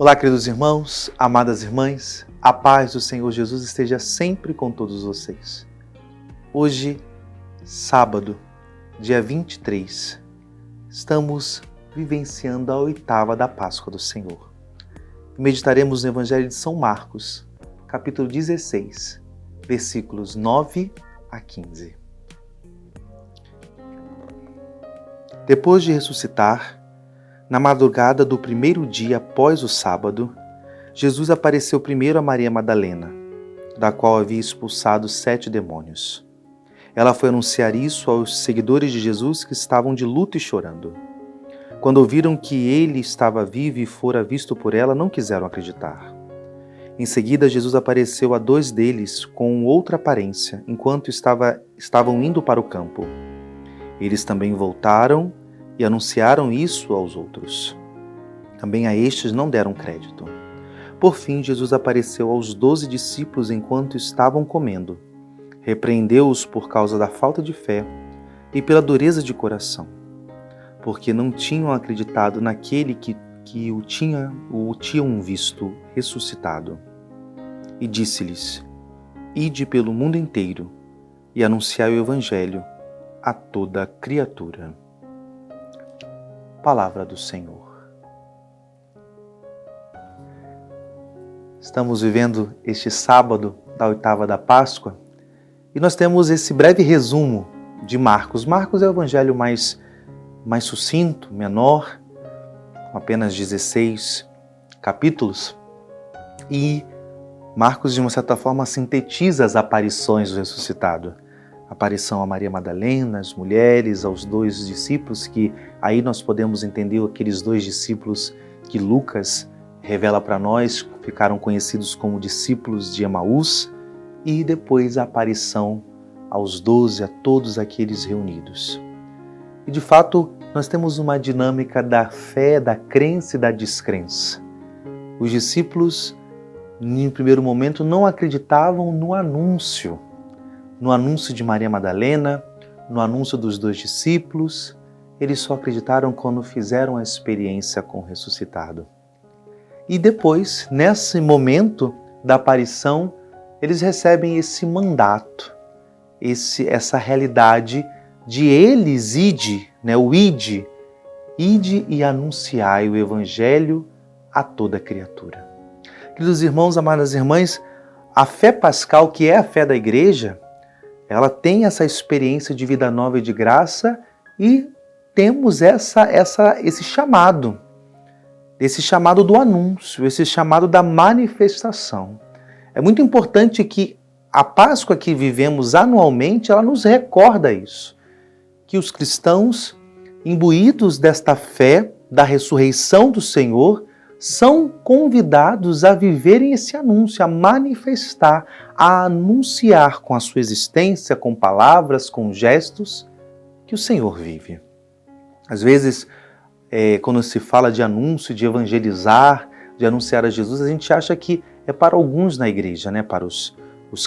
Olá, queridos irmãos, amadas irmãs, a paz do Senhor Jesus esteja sempre com todos vocês. Hoje, sábado, dia 23, estamos vivenciando a oitava da Páscoa do Senhor. Meditaremos no Evangelho de São Marcos, capítulo 16, versículos 9 a 15. Depois de ressuscitar, na madrugada do primeiro dia após o sábado, Jesus apareceu primeiro a Maria Madalena, da qual havia expulsado 7 demônios. Ela foi anunciar isso aos seguidores de Jesus que estavam de luto e chorando. Quando ouviram que ele estava vivo e fora visto por ela, não quiseram acreditar. Em seguida, Jesus apareceu a 2 deles com outra aparência, enquanto estavam indo para o campo. Eles também voltaram e anunciaram isso aos outros. Também a estes não deram crédito. Por fim, Jesus apareceu aos 12 discípulos enquanto estavam comendo. Repreendeu-os por causa da falta de fé e pela dureza de coração, porque não tinham acreditado naquele que o tinham visto ressuscitado. E disse-lhes: Ide pelo mundo inteiro e anunciai o Evangelho a toda criatura. Palavra do Senhor. Estamos vivendo este sábado da oitava da Páscoa e nós temos esse breve resumo de Marcos. Marcos é o evangelho mais sucinto, menor, com apenas 16 capítulos. E Marcos, de uma certa forma, sintetiza as aparições do ressuscitado. A aparição a Maria Madalena, as mulheres, aos 2 discípulos, que aí nós podemos entender aqueles 2 discípulos que Lucas revela para nós, ficaram conhecidos como discípulos de Emaús, e depois a aparição aos 12, a todos aqueles reunidos. E de fato, nós temos uma dinâmica da fé, da crença e da descrença. Os discípulos, em primeiro momento, não acreditavam no anúncio de Maria Madalena, no anúncio dos 2 discípulos. Eles só acreditaram quando fizeram a experiência com o ressuscitado. E depois, nesse momento da aparição, eles recebem esse mandato, essa realidade de eles o ide e anunciai o Evangelho a toda criatura. Queridos irmãos, amadas irmãs, a fé pascal, que é a fé da Igreja, ela tem essa experiência de vida nova e de graça e temos esse chamado do anúncio, esse chamado da manifestação. É muito importante que a Páscoa que vivemos anualmente, ela nos recorda isso, que os cristãos, imbuídos desta fé, da ressurreição do Senhor, são convidados a viverem esse anúncio, a manifestar, a anunciar com a sua existência, com palavras, com gestos, que o Senhor vive. Às vezes, quando se fala de anúncio, de evangelizar, de anunciar a Jesus, a gente acha que é para alguns na igreja, para os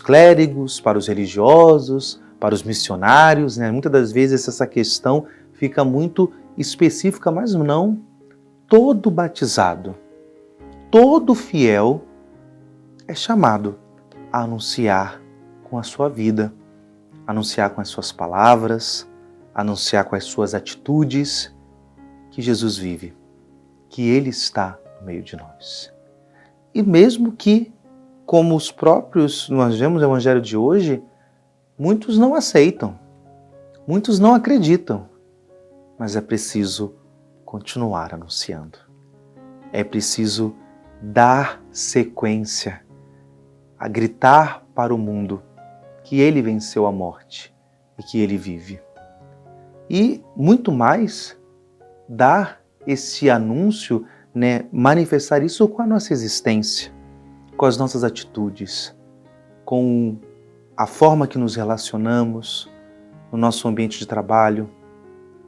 clérigos, para os religiosos, para os missionários. Muitas das vezes essa questão fica muito específica, mas não. Todo batizado, todo fiel é chamado a anunciar com a sua vida, anunciar com as suas palavras, anunciar com as suas atitudes que Jesus vive, que Ele está no meio de nós. E mesmo que, como os próprios, nós vemos no Evangelho de hoje, muitos não aceitam, muitos não acreditam, mas é preciso continuar anunciando. É preciso dar sequência, a gritar para o mundo que Ele venceu a morte e que Ele vive. E muito mais, dar esse anúncio, manifestar isso com a nossa existência, com as nossas atitudes, com a forma que nos relacionamos no nosso ambiente de trabalho,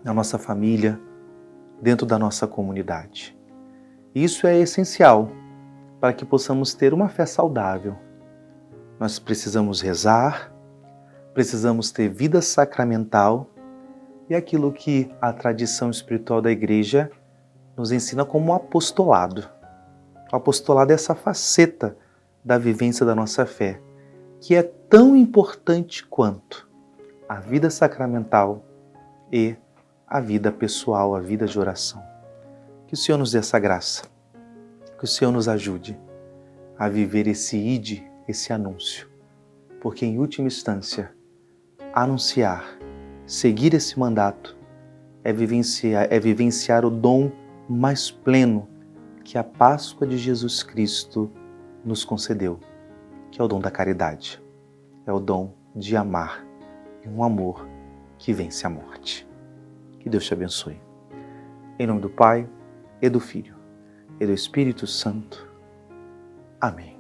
na nossa família, dentro da nossa comunidade. Isso é essencial para que possamos ter uma fé saudável. Nós precisamos rezar, precisamos ter vida sacramental e aquilo que a tradição espiritual da Igreja nos ensina como apostolado. O apostolado é essa faceta da vivência da nossa fé, que é tão importante quanto a vida sacramental e a vida pessoal, a vida de oração. Que o Senhor nos dê essa graça, que o Senhor nos ajude a viver esse ide, esse anúncio, porque em última instância, anunciar, seguir esse mandato é vivenciar o dom mais pleno que a Páscoa de Jesus Cristo nos concedeu, que é o dom da caridade, é o dom de amar, e um amor que vence a morte. Que Deus te abençoe. Em nome do Pai, e do Filho, e do Espírito Santo. Amém.